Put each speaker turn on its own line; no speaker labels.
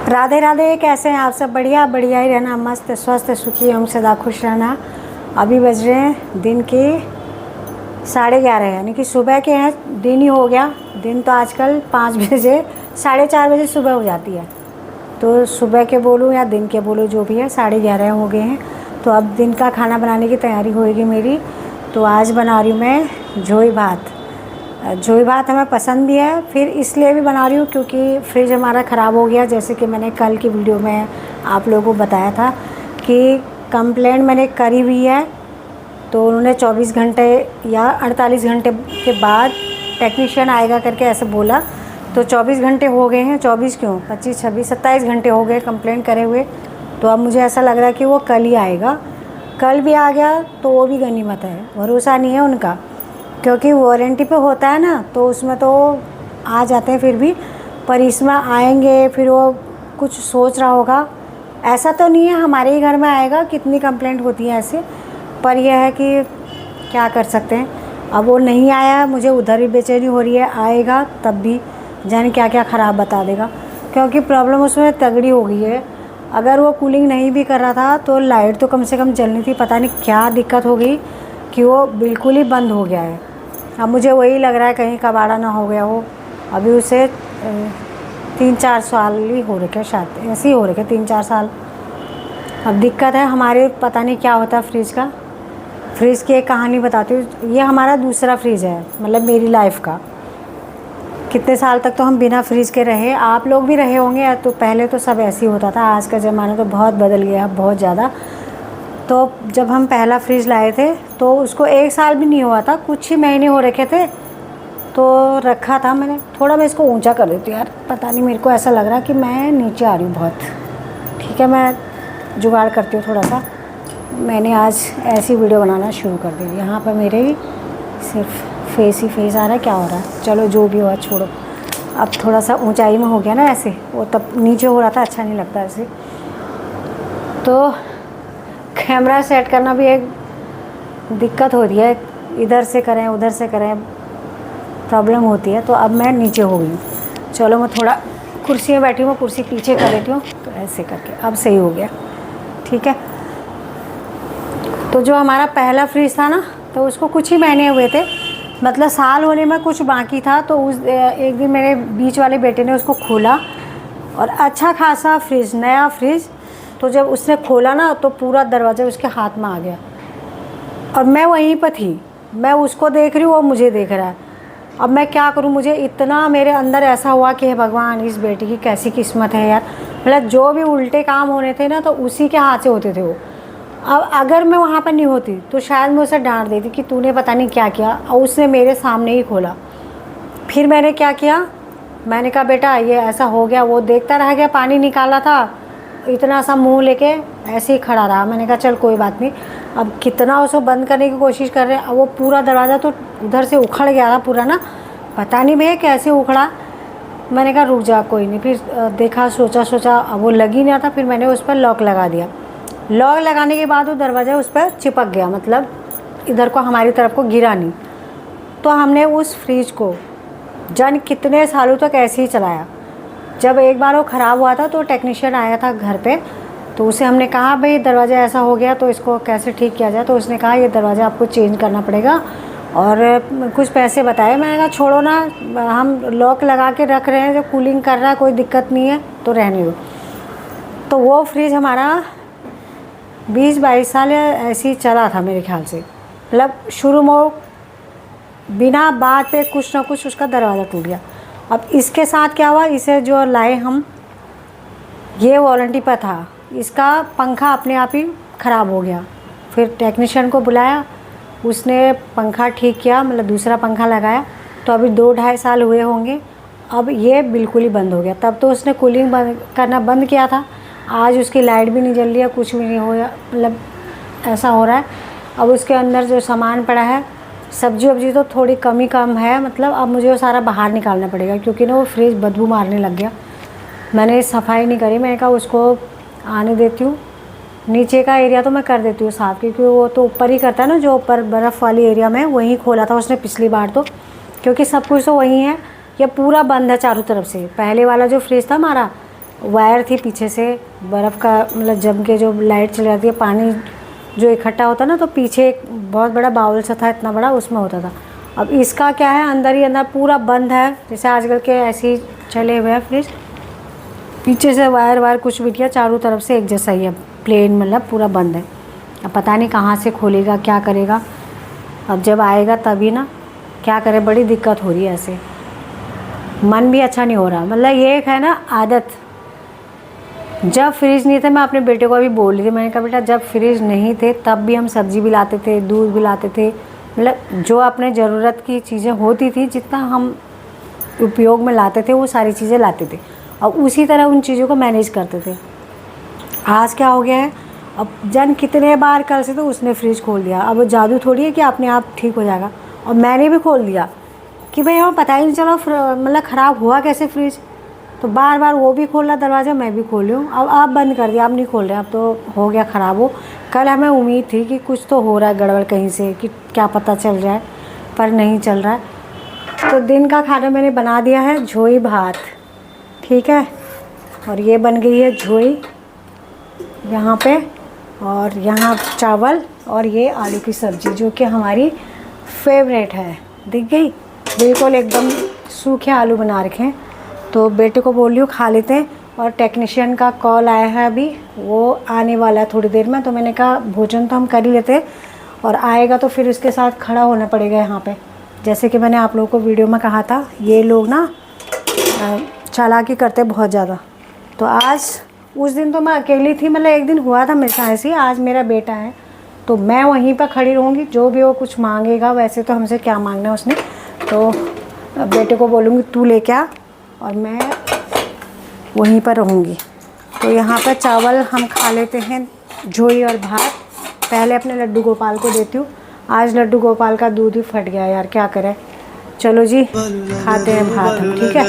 राधे राधे। कैसे हैं आप सब? बढ़िया बढ़िया ही रहना, मस्त स्वस्थ सुखी हम सदा खुश रहना। अभी बज रहे हैं दिन के 11:30, यानी कि सुबह के हैं। दिन ही हो गया। दिन तो आजकल 5 बजे 4:30 बजे सुबह हो जाती है। तो सुबह के बोलूँ या दिन के बोलूँ, जो भी है 11:30 हो गए हैं। तो अब दिन का खाना बनाने की तैयारी होएगी मेरी। तो आज बना रही हूँ मैं झोई भात। झोई भात हमें पसंद भी है, फिर इसलिए भी बना रही हूँ क्योंकि फ्रिज हमारा ख़राब हो गया। जैसे कि मैंने कल की वीडियो में आप लोगों को बताया था कि कंप्लेंट मैंने करी हुई है। तो उन्होंने 24 घंटे या 48 घंटे के बाद टेक्नीशियन आएगा करके ऐसे बोला। तो 24 घंटे हो गए हैं। 24 क्यों, 25 26 27 घंटे हो गए कंप्लेंट करे हुए। तो अब मुझे ऐसा लग रहा है कि वो कल ही आएगा। कल भी आ गया तो वो भी गनीमत है, भरोसा नहीं है उनका, क्योंकि वारंटी पे होता है ना, तो उसमें तो आ जाते हैं फिर भी। पर इसमें आएंगे फिर वो कुछ सोच रहा होगा। ऐसा तो नहीं है हमारे ही घर में आएगा, कितनी कंप्लेंट होती है ऐसे। पर यह है कि क्या कर सकते हैं। अब वो नहीं आया, मुझे उधर भी बेचैनी हो रही है। आएगा तब भी जाने क्या क्या ख़राब बता देगा, क्योंकि प्रॉब्लम उसमें तगड़ी हो गई है। अगर वो कूलिंग नहीं भी कर रहा था तो लाइट तो कम से कम जलनी थी। पता नहीं क्या दिक्कत हो गई कि वो बिल्कुल ही बंद हो गया है। अब मुझे वही लग रहा है कहीं कबाड़ा ना हो गया हो। अभी उसे 3-4 साल ही हो रखे, शायद ऐसे ही हो रखे 3-4 साल। अब दिक्कत है हमारे, पता नहीं क्या होता है फ्रिज का। फ्रिज की एक कहानी बताती हूँ। ये हमारा दूसरा फ्रिज है, मतलब मेरी लाइफ का। कितने साल तक तो हम बिना फ्रिज के रहे, आप लोग भी रहे होंगे। तो पहले तो सब ऐसे ही होता था। आज का ज़माना तो बहुत बदल गया, बहुत ज़्यादा। तो जब हम पहला फ्रिज लाए थे तो उसको 1 साल भी नहीं हुआ था, कुछ ही महीने हो रखे थे। तो रखा था मैंने। थोड़ा मैं इसको ऊंचा कर देती हूँ यार, पता नहीं मेरे को ऐसा लग रहा कि मैं नीचे आ रही हूँ बहुत। ठीक है, मैं जुगाड़ करती हूँ थोड़ा सा। मैंने आज ऐसी वीडियो बनाना शुरू कर दी। यहाँ पर मेरे ही सिर्फ फेस ही फेस आ रहा है। क्या हो रहा है, चलो जो भी हुआ छोड़ो। अब थोड़ा सा ऊंचाई में हो गया ना ऐसे, वो तब नीचे हो रहा था, अच्छा नहीं लगता ऐसे। तो कैमरा सेट करना भी एक दिक्कत हो रही है, इधर से करें उधर से करें, प्रॉब्लम होती है। तो अब मैं नीचे हो गई। चलो मैं थोड़ा कुर्सी में बैठी हूँ, कुर्सी पीछे कर लेती हूँ। तो ऐसे करके अब सही हो गया। ठीक है। तो जो हमारा पहला फ्रिज था ना, तो उसको कुछ ही महीने हुए थे, मतलब साल होने में कुछ बाकी था। तो उस एक दिन मेरे बीच वाले बेटे ने उसको खोला और अच्छा खासा फ्रिज, नया फ्रिज। तो जब उसने खोला ना तो पूरा दरवाज़ा उसके हाथ में आ गया। और मैं वहीं पर थी, मैं उसको देख रही हूँ, वो मुझे देख रहा है। अब मैं क्या करूँ, मुझे इतना मेरे अंदर ऐसा हुआ कि हे भगवान, इस बेटी की कैसी किस्मत है यार। मतलब जो भी उल्टे काम होने थे ना, तो उसी के हाथ से होते थे वो। अब अगर मैं वहाँ पर नहीं होती तो शायद मैं उसे डांट देती कि तूने पता नहीं क्या किया, और उसने मेरे सामने ही खोला। फिर मैंने क्या किया, मैंने कहा बेटा ये ऐसा हो गया। वो देखता रह गया, पानी निकाला था, इतना सा मुंह लेके ऐसे ही खड़ा रहा। मैंने कहा चल कोई बात नहीं। अब कितना उसको बंद करने की कोशिश कर रहे हैं। अब वो पूरा दरवाज़ा तो उधर से उखड़ गया था पूरा ना, पता नहीं भैया कैसे उखड़ा। मैंने कहा रुक जा कोई नहीं। फिर देखा, सोचा, अब वो लग ही नहीं था। फिर मैंने उस पर लॉक लगा दिया। लॉक लगाने के बाद वो दरवाज़ा उस पर चिपक गया, मतलब इधर को हमारी तरफ को गिरा नहीं। तो हमने उस फ्रिज को जाने कितने सालों तक ऐसे ही चलाया। जब एक बार वो ख़राब हुआ था तो टेक्नीशियन आया था घर पे। तो उसे हमने कहा भाई दरवाज़ा ऐसा हो गया तो इसको कैसे ठीक किया जाए। तो उसने कहा ये दरवाज़ा आपको चेंज करना पड़ेगा और कुछ पैसे बताए। मैंने कहा छोड़ो ना, हम लॉक लगा के रख रहे हैं, जो कूलिंग कर रहा है कोई दिक्कत नहीं है तो रहने दो। तो वो फ्रिज हमारा 20-22 साल ऐसे ही चला था मेरे ख्याल से। मतलब शुरू में बिना बात पे कुछ ना कुछ उसका दरवाज़ा टूट गया। अब इसके साथ क्या हुआ, इसे जो लाए हम, ये वारंटी पर था, इसका पंखा अपने आप ही ख़राब हो गया। फिर टेक्नीशियन को बुलाया, उसने पंखा ठीक किया, मतलब दूसरा पंखा लगाया। तो अभी 2-2.5 साल हुए होंगे। अब ये बिल्कुल ही बंद हो गया। तब तो उसने कूलिंग करना बंद किया था। आज उसकी लाइट भी नहीं जल रही है, कुछ भी नहीं हो रहा, मतलब ऐसा हो रहा है। अब उसके अंदर जो सामान पड़ा है, सब्जी वब्जी तो थोड़ी कम है, मतलब अब मुझे वो सारा बाहर निकालना पड़ेगा, क्योंकि ना वो फ्रिज बदबू मारने लग गया। मैंने सफाई नहीं करी। मैंने कहा उसको आने देती हूँ। नीचे का एरिया तो मैं कर देती हूँ साफ़, क्योंकि वो तो ऊपर ही करता है ना, जो ऊपर बर्फ़ वाली एरिया में वहीं खोला था उसने पिछली बार तो, क्योंकि सब कुछ तो वहीं है। ये पूरा बंद है चारों तरफ से। पहले वाला जो फ्रिज था हमारा, वायर थी पीछे से, बर्फ़ का मतलब जम के जो लाइट चली जाती है, पानी जो इकट्ठा होता ना, तो पीछे एक बहुत बड़ा बाउल सा था, इतना बड़ा, उसमें होता था। अब इसका क्या है, अंदर ही अंदर पूरा बंद है, जैसे आजकल के ऐसे ही चले हुए हैं फ्रिज। पीछे से वायर कुछ भी किया, चारों तरफ से एक जैसा ही है, प्लेन, मतलब पूरा बंद है। अब पता नहीं कहाँ से खोलेगा, क्या करेगा। अब जब आएगा तभी ना, क्या करे, बड़ी दिक्कत हो रही है। ऐसे मन भी अच्छा नहीं हो रहा, मतलब ये एक है ना आदत। जब फ्रिज नहीं थे, मैं अपने बेटे को अभी बोल रही थी, मैंने कहा बेटा जब फ्रिज नहीं थे तब भी हम सब्ज़ी भी लाते थे, दूध भी लाते थे, मतलब जो अपने ज़रूरत की चीज़ें होती थी, जितना हम उपयोग में लाते थे वो सारी चीज़ें लाते थे, और उसी तरह उन चीज़ों को मैनेज करते थे। आज क्या हो गया है, अब जन कितने बार कल से तो उसने फ्रिज खोल दिया। अब वो जादू थोड़ी है कि अपने आप ठीक हो जाएगा। और मैंने भी खोल दिया कि भाई हमें पता ही नहीं चला मतलब ख़राब हुआ कैसे फ्रिज। तो बार बार वो भी खोल रहा दरवाज़ा, मैं भी खोल रही हूँ। अब आप बंद कर दिया, अब नहीं खोल रहे, अब तो हो गया ख़राब। हो कल हमें उम्मीद थी कि कुछ तो हो रहा है गड़बड़ कहीं से, कि क्या पता चल जाए, पर नहीं चल रहा है। तो दिन का खाना मैंने बना दिया है, झोई भात, ठीक है। और ये बन गई है झोई यहाँ पे, और यहाँ चावल, और ये आलू की सब्ज़ी जो कि हमारी फेवरेट है। दिख गई, बिल्कुल एकदम सूखे आलू बना रखे हैं। तो बेटे को बोल रही हूँ खा लेते हैं। और टेक्नीशियन का कॉल आया है अभी, वो आने वाला है थोड़ी देर में। तो मैंने कहा भोजन तो हम कर ही लेते, और आएगा तो फिर उसके साथ खड़ा होना पड़ेगा यहाँ पे। जैसे कि मैंने आप लोगों को वीडियो में कहा था, ये लोग ना चालाकी करते बहुत ज़्यादा। तो आज, उस दिन तो मैं अकेली थी, मतलब एक दिन हुआ था मेरे साथ ऐसे ही। आज मेरा बेटा है तो मैं वहीं पर खड़ी रहूँगी, जो भी वो कुछ मांगेगा। वैसे तो हमसे क्या मांगना है उसने, तो बेटे को बोलूँगी तू लेके आ, और मैं वहीं पर रहूँगी। तो यहाँ पर चावल हम खा लेते हैं, झोई और भात। पहले अपने लड्डू गोपाल को देती हूँ। आज लड्डू गोपाल का दूध ही फट गया यार, क्या करें। चलो जी, खाते हैं भात हम, ठीक है।